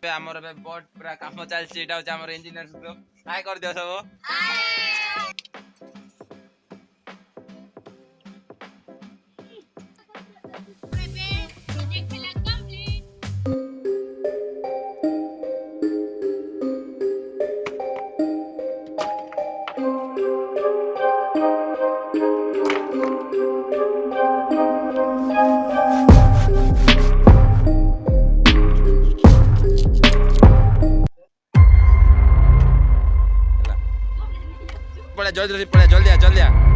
आमर बोट पूरा काम चलछि एटा होछ आमर इंजीनियर ग्रुप हाय कर दियो सब पड़ा जल्दी पड़ा जल्दी आ जल्दी आ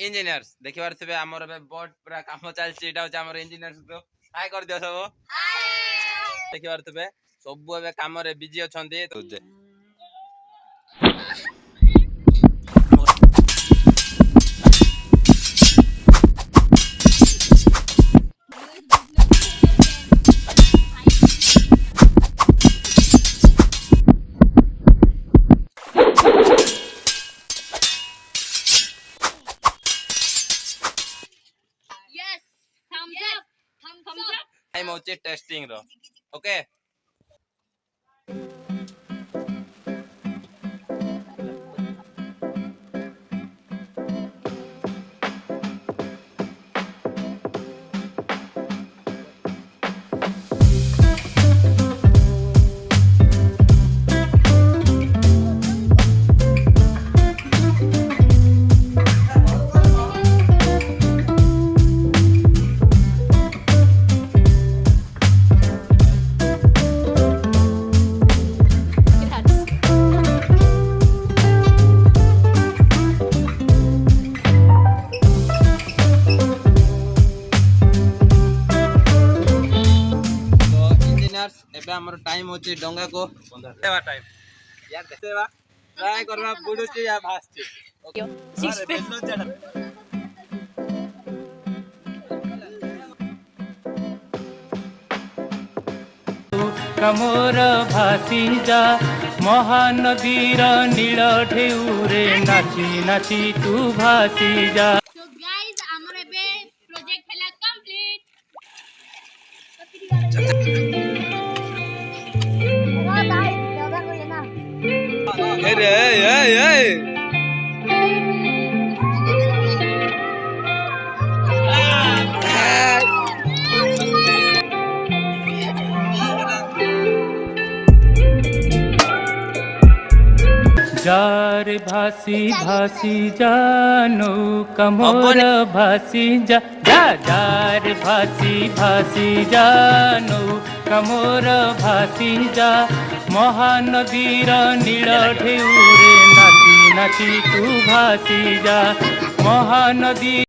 इंजीनियर्स देखि पारथिबे हमर बोट पूरा काम चलछि एटा होछ हमर इंजीनियर्स ग्रुप हाय कर दियो सब हाय देखि पारथिबे सब एबे काम रे बिजी अछंती टाइम होचे टेस्टिंग रो ओके होची डंगा को देवा टाइम यार देवा ट्राई करबा बुडुची या भासची अरे बेलो चढ़ कमोर भासी जा महानदीर नील ढेउरे नाची नाची तू भासी जा। So guys, ଆମର ଏବେ project ହେଲା complete. अरे ए जार भासी भासी जानो कमोर भासी जा जा जार भासी भासी जानो कमोर भासी जा महानदीर नील ढेउरे नाची नाची तू भासी जा महानदी।